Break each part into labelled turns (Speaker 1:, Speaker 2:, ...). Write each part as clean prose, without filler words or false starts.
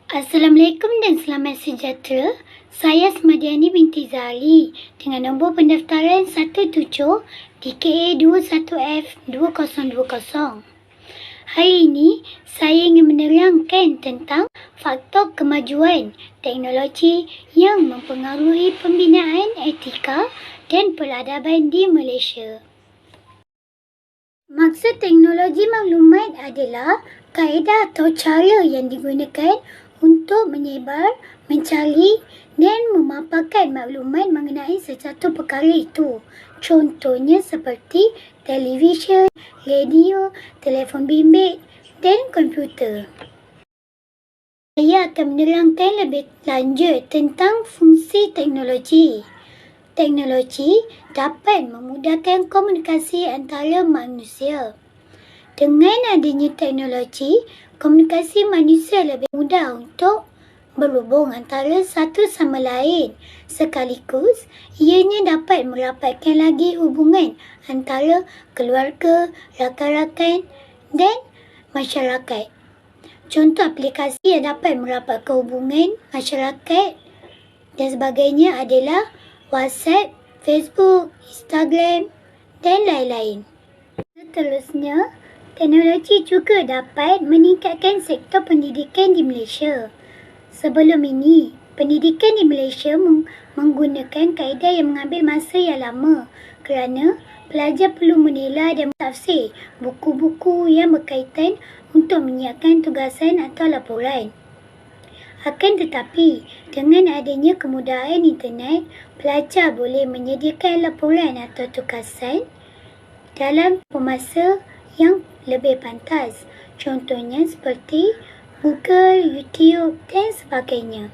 Speaker 1: Assalamualaikum dan selamat sejahtera. Saya Smadiani binti Zali dengan nombor pendaftaran 17 DKA 21F2020. Hari ini, saya ingin menerangkan tentang faktor kemajuan teknologi yang mempengaruhi pembinaan etika dan peradaban di Malaysia. Maksud teknologi maklumat adalah kaedah atau cara yang digunakan untuk menyebar, mencari dan memaparkan maklumat mengenai sesuatu perkara itu. Contohnya seperti televisyen, radio, telefon bimbit dan komputer. Saya akan menerangkan lebih lanjut tentang fungsi teknologi. Teknologi dapat memudahkan komunikasi antara manusia. Dengan adanya teknologi, komunikasi manusia lebih mudah untuk berhubung antara satu sama lain. Sekaligus, ianya dapat merapatkan lagi hubungan antara keluarga, rakan-rakan dan masyarakat. Contoh aplikasi yang dapat merapatkan hubungan masyarakat dan sebagainya adalah WhatsApp, Facebook, Instagram dan lain-lain. Seterusnya, teknologi juga dapat meningkatkan sektor pendidikan di Malaysia. Sebelum ini, pendidikan di Malaysia menggunakan kaedah yang mengambil masa yang lama kerana pelajar perlu menilai dan mentafsir buku-buku yang berkaitan untuk menyiapkan tugasan atau laporan. Akan tetapi, dengan adanya kemudahan internet, pelajar boleh menyediakan laporan atau tugasan dalam masa yang lebih pantas. Contohnya seperti Google, YouTube dan sebagainya.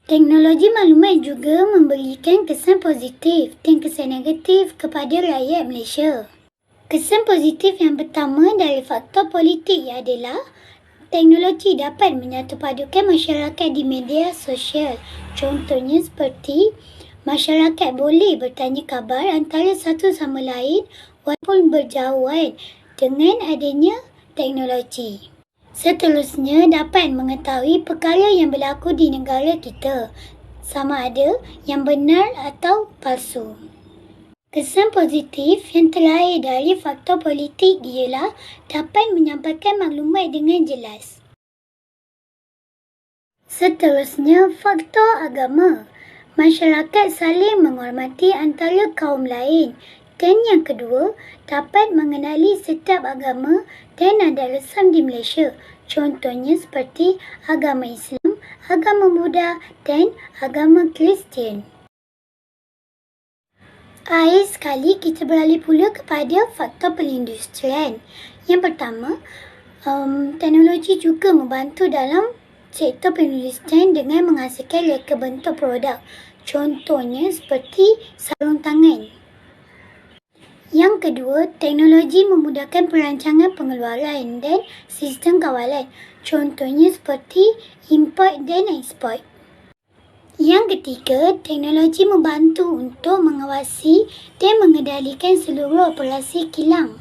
Speaker 1: Teknologi maklumat juga memberikan kesan positif dan kesan negatif kepada rakyat Malaysia. Kesan positif yang pertama dari faktor politik adalah teknologi dapat menyatupadukan masyarakat di media sosial. Contohnya seperti masyarakat boleh bertanya khabar antara satu sama lain walaupun berjauhan dengan adanya teknologi. Seterusnya, dapat mengetahui perkara yang berlaku di negara kita, sama ada yang benar atau palsu. Kesan positif yang terakhir dari faktor politik ialah dapat menyampaikan maklumat dengan jelas. Seterusnya, faktor agama. Masyarakat saling menghormati antara kaum lain. Dan yang kedua, dapat mengenali setiap agama dan adat resam di Malaysia. Contohnya seperti agama Islam, agama Buddha dan agama Kristian. Akhir sekali, kita beralih pula kepada faktor perindustrian. Yang pertama, teknologi juga membantu dalam sektor perindustrian dengan menghasilkan reka bentuk produk. Contohnya seperti sarung tangan. Yang kedua, teknologi memudahkan perancangan pengeluaran dan sistem kawalan. Contohnya seperti import dan ekspor. Yang ketiga, teknologi membantu untuk mengawasi dan mengendalikan seluruh operasi kilang.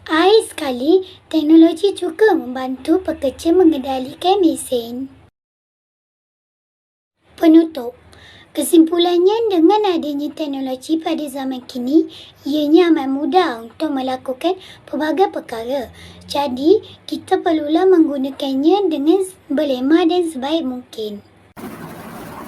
Speaker 1: Akhir sekali, teknologi juga membantu pekerja mengendalikan mesin. Penutup. Kesimpulannya, dengan adanya teknologi pada zaman kini, ianya amat mudah untuk melakukan pelbagai perkara. Jadi, kita perlulah menggunakannya dengan berlemah dan sebaik mungkin.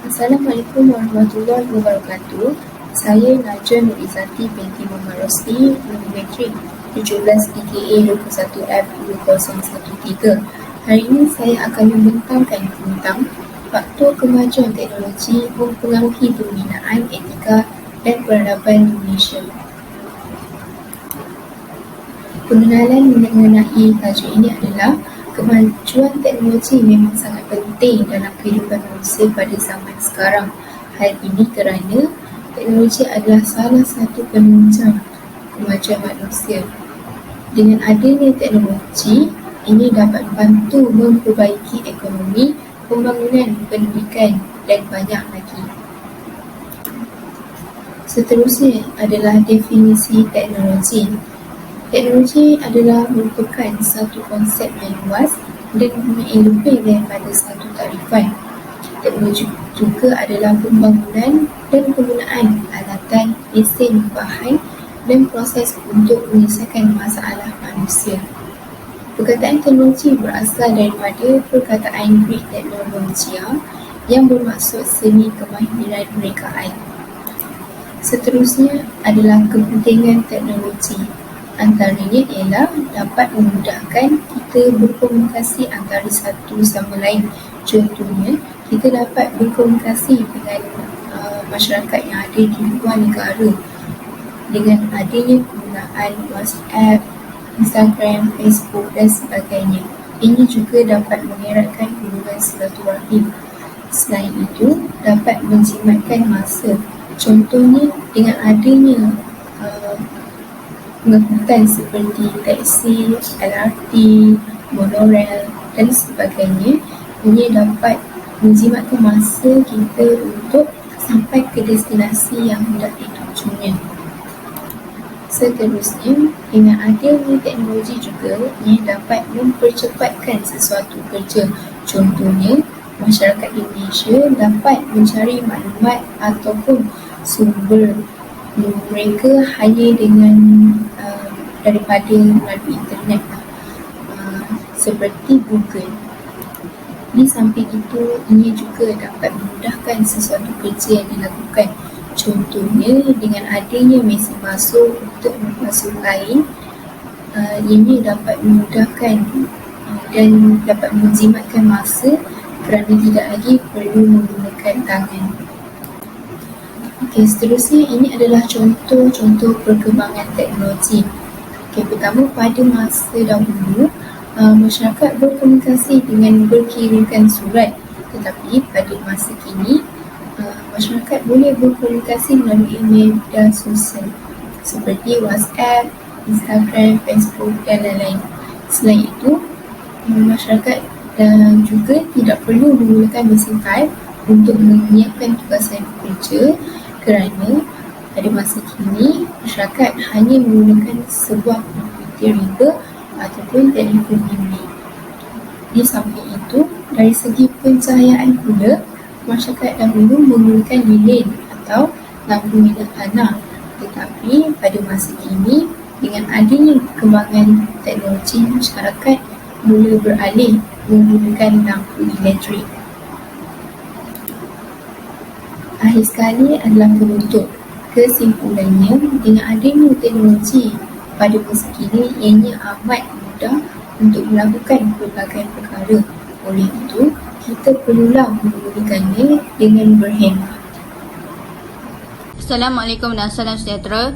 Speaker 2: Assalamualaikum warahmatullahi wabarakatuh. Saya Najah Nur Izzati binti Muhammad Rosli, Metrik 17 DKA 21F2013. Hari ini saya akan membentangkan tentang faktor kemajuan teknologi mempengaruhi pembinaan etika dan peradaban di Malaysia. Pengenalan mengenai tajuk ini adalah kemajuan teknologi memang sangat penting dalam kehidupan manusia pada zaman sekarang. Hal ini kerana teknologi adalah salah satu penunjang kemajuan manusia. Dengan adanya teknologi, ini dapat membantu memperbaiki ekonomi, pembangunan pendidikan dan banyak lagi. Seterusnya adalah definisi teknologi. Teknologi adalah merupakan satu konsep yang luas dan mempunyai lebih daripada satu tarifan. Teknologi juga adalah pembangunan dan penggunaan alatan, mesin, bahan dan proses untuk menyelesaikan masalah manusia. Perkataan teknologi berasal daripada perkataan Greek teknologia yang bermaksud seni kemahiran rekaan. Seterusnya adalah kepentingan teknologi. Antaranya ialah dapat memudahkan kita berkomunikasi antara satu sama lain. Contohnya, kita dapat berkomunikasi dengan masyarakat yang ada di luar negara dengan adanya penggunaan WhatsApp, Instagram, Facebook dan sebagainya. Ini juga dapat mengeratkan hubungan silaturahim. Selain itu, dapat menjimatkan masa. Contohnya, dengan adanya pengangkutan seperti taksi, LRT, monorail dan sebagainya, ini dapat menjimatkan masa kita untuk sampai ke destinasi yang hendak ditujunya. Seterusnya, dengan adanya teknologi juga ia dapat mempercepatkan sesuatu kerja. Contohnya, masyarakat Indonesia dapat mencari maklumat ataupun sumber mereka hanya dengan daripada melalui internet seperti Google. Di samping itu, ia juga dapat memudahkan sesuatu kerja yang dilakukan. Contohnya, dengan adanya mesin masuk untuk masuk lain, ini dapat memudahkan dan dapat menjimatkan masa kerana tidak lagi perlu menggunakan tangan. Okey, seterusnya ini adalah contoh-contoh perkembangan teknologi. Okey, pertama, pada masa dahulu, masyarakat berkomunikasi dengan berkirimkan surat, tetapi pada masa kini masyarakat boleh berkomunikasi melalui media sosial seperti WhatsApp, Instagram, Facebook dan lain-lain. Selain itu, masyarakat juga tidak perlu menggunakan mesin type untuk menyiapkan tugasan kerja kerana pada masa kini masyarakat hanya menggunakan sebuah komputer riba ataupun telefon bimbit. Di samping itu, dari segi pencahayaan pula, masyarakat dahulu menggunakan lilin atau lampu minyak tanah. Tetapi pada masa kini, dengan adanya perkembangan teknologi, masyarakat mula beralih menggunakan lampu elektrik. Akhir sekali adalah penutup. Kesimpulannya, dengan adanya teknologi pada masa kini, ianya amat mudah untuk melakukan pelbagai perkara. Oleh itu, kita perlulah menggunakannya dengan berhemah.
Speaker 3: Assalamualaikum dan salam sejahtera.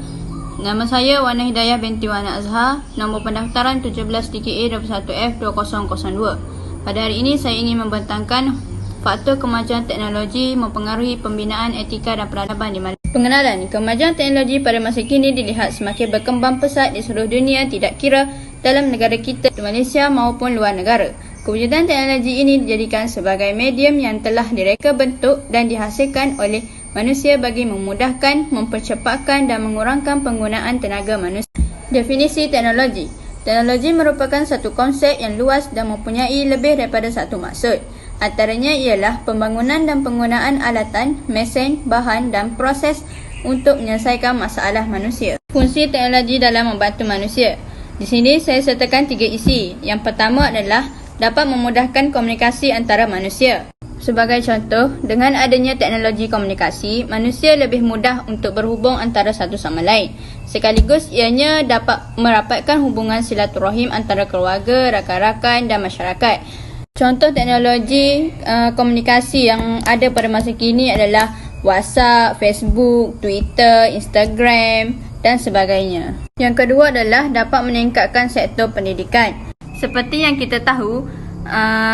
Speaker 3: Nama saya Wana Hidayah binti Wana Azhar. Nombor pendaftaran 17 DKA 21F 2002. Pada hari ini saya ingin membentangkan faktor kemajuan teknologi mempengaruhi pembinaan etika dan peradaban di Malaysia. Pengenalan, kemajuan teknologi pada masa kini dilihat semakin berkembang pesat di seluruh dunia, tidak kira dalam negara kita, di Malaysia maupun luar negara. Kewujudan teknologi ini dijadikan sebagai medium yang telah direka bentuk dan dihasilkan oleh manusia bagi memudahkan, mempercepatkan dan mengurangkan penggunaan tenaga manusia. Definisi teknologi. Teknologi merupakan satu konsep yang luas dan mempunyai lebih daripada satu maksud. Antaranya ialah pembangunan dan penggunaan alatan, mesin, bahan dan proses untuk menyelesaikan masalah manusia. Fungsi teknologi dalam membantu manusia. Di sini saya sertakan 3 isi. Yang pertama adalah dapat memudahkan komunikasi antara manusia. Sebagai contoh, dengan adanya teknologi komunikasi, manusia lebih mudah untuk berhubung antara satu sama lain. Sekaligus ianya dapat merapatkan hubungan silaturahim antara keluarga, rakan-rakan dan masyarakat. Contoh teknologi komunikasi yang ada pada masa kini adalah WhatsApp, Facebook, Twitter, Instagram dan sebagainya. Yang kedua adalah dapat meningkatkan sektor pendidikan. Seperti yang kita tahu,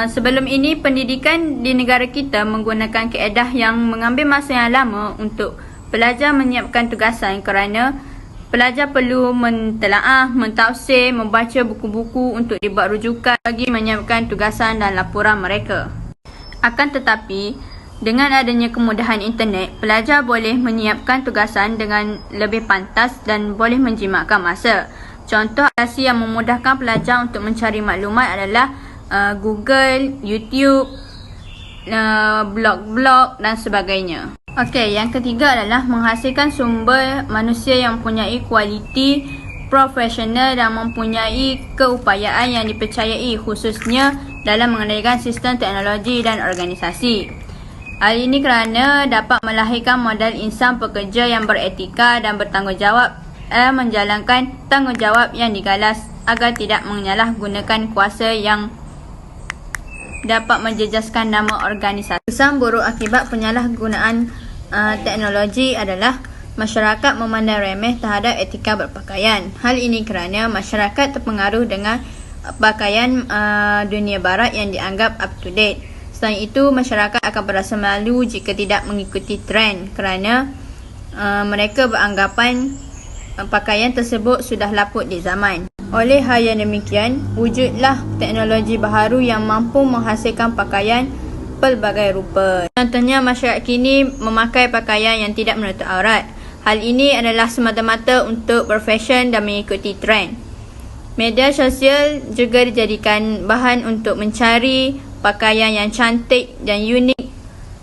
Speaker 3: sebelum ini pendidikan di negara kita menggunakan kaedah yang mengambil masa yang lama untuk pelajar menyiapkan tugasan kerana pelajar perlu mentelaah, mentafsir, membaca buku-buku untuk dibuat rujukan bagi menyiapkan tugasan dan laporan mereka. Akan tetapi, dengan adanya kemudahan internet, pelajar boleh menyiapkan tugasan dengan lebih pantas dan boleh menjimatkan masa. Contoh aplikasi yang memudahkan pelajar untuk mencari maklumat adalah Google, YouTube, blog-blog dan sebagainya. Okey, yang ketiga adalah menghasilkan sumber manusia yang mempunyai kualiti profesional dan mempunyai keupayaan yang dipercayai, khususnya dalam mengendalikan sistem teknologi dan organisasi. Hal ini kerana dapat melahirkan model insan pekerja yang beretika dan bertanggungjawab dalam menjalankan tanggungjawab yang digalas agar tidak menyalahgunakan kuasa yang dapat menjejaskan nama organisasi. Kesan buruk akibat penyalahgunaan teknologi adalah masyarakat memandang remeh terhadap etika berpakaian. Hal ini kerana masyarakat terpengaruh dengan pakaian dunia barat yang dianggap up to date. Selain itu, masyarakat akan berasa malu jika tidak mengikuti trend kerana mereka beranggapan pakaian tersebut sudah laput di zaman. Oleh hal yang demikian, wujudlah teknologi baharu yang mampu menghasilkan pakaian pelbagai rupa. Contohnya, masyarakat kini memakai pakaian yang tidak menutup aurat. Hal ini adalah semata-mata untuk berfashion dan mengikuti trend. Media sosial juga dijadikan bahan untuk mencari pakaian yang cantik dan unik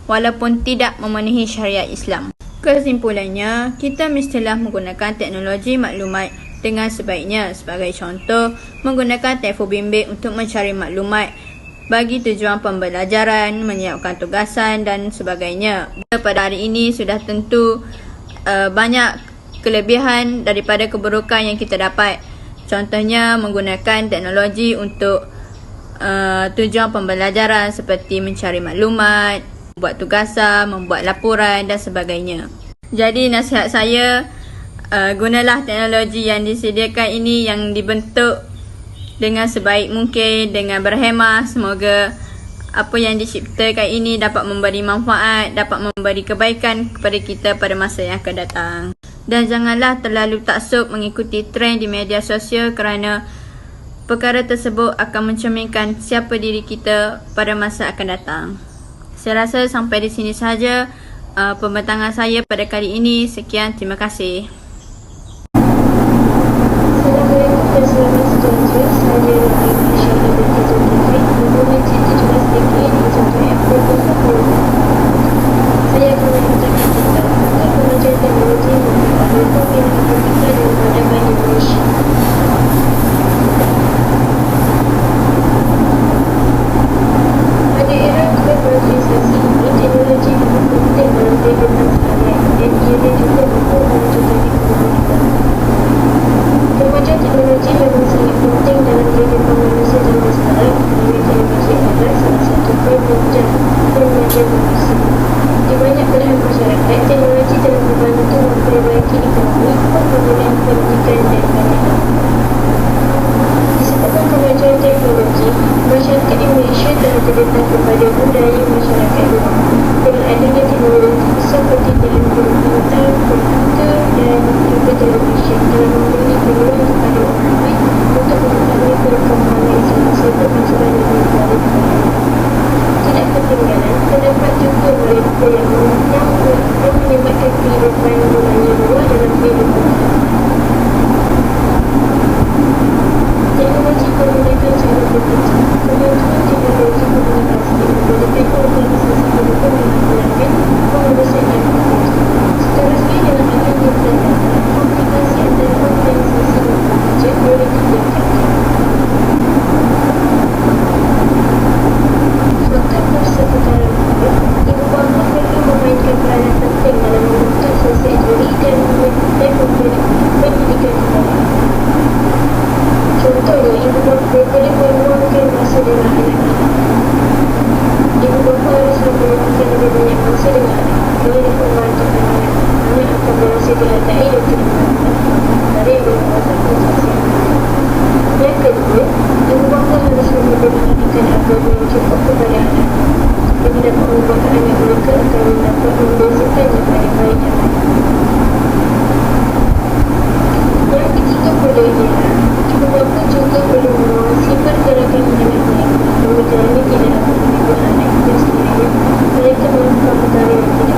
Speaker 3: walaupun tidak memenuhi syariat Islam. Kesimpulannya, kita mestilah menggunakan teknologi maklumat dengan sebaiknya. Sebagai contoh, menggunakan telefon bimbit untuk mencari maklumat bagi tujuan pembelajaran, menyiapkan tugasan dan sebagainya. Pada hari ini sudah tentu banyak kelebihan daripada keburukan yang kita dapat. Contohnya, menggunakan teknologi untuk tujuan pembelajaran seperti mencari maklumat, membuat tugasan, membuat laporan dan sebagainya. Jadi nasihat saya, gunalah teknologi yang disediakan ini yang dibentuk dengan sebaik mungkin, dengan berhemah. Semoga apa yang diciptakan ini dapat memberi manfaat, dapat memberi kebaikan kepada kita pada masa yang akan datang. Dan janganlah terlalu taksub mengikuti trend di media sosial kerana perkara tersebut akan mencerminkan siapa diri kita pada masa akan datang. Saya rasa sampai di sini sahaja pembentangan saya pada kali ini. Sekian, terima kasih.
Speaker 4: Assalamualaikum dan selamat sejahtera. Saya Aisyah binti Zulkifli, Gubernur Citi 17 DKI 21 Saya akan menceritakan tentang kemajuan teknologi mempengaruhi pilihan kita dan peradaban Indonesia. Pada era globalisasi ini, teknologi memang penting dalam kehidupan seharian dan ianya juga mampu mewujudkan ekonomi kita. Kemajuan teknologi memang sangat penting dalam kehidupan manusia zaman sekarang kerana teknologi adalah salah satu kemajuan manusia. Di banyak belahan masyarakat, teknologi telah membantu memperbaiki ekonomi, pembangunan pendidikan dan banyak hal. Disebabkan kemajuan teknologi, masyarakat Indonesia telah terdedah kepada budaya masyarakat luar. Dengan adanya teknologi seperti telefon pintar, komputer dan juga televisyen telah memberi peluang kepada orang ramai untuk mengetahui perkembangan semasa kemajuan yang berkualitas. Tidak ketinggalan, terdapat juga mereka yang menyebabkan kehidupan budaya luar dalam kehidupan kita. Teknologi menggunakan cara bekerja. Kemajuan teknologi komunikasi menggunakan organisasi pendukung yang digunakan pengurusan bekerja. Seterusnya dalam adanya peradaban, komunikasi antara organisasi yang bekerja boleh ditingkatkan. Faktor persekitaran juga, ibu bapa perlu memainkan peranan penting dalam membentuk sosial diri dan pendidikan kepada. Contohnya, ibu bapa boleh meluangkan masa dengan anak-anak. Ibu bapa harus meluangkan lebih banyak masa dengan anak. Ini dapat membantu anak. Anak akan merasa dihargai dan terima dari ibu bapa sosial. Yang kedua, ibu bapa harus memberi pendidikan agama yang cukup kepada anak. Ini dapat membuat anak mereka akan mendapat membiasakan yang baik-baik dan baik. Yang ketiga pada ialah, ibu bapa juga perlu mengawasi pergerakan anak mereka. Kerana tidak dapat mengikut anak kita sendirinya, mereka melakukan perkara yang tidak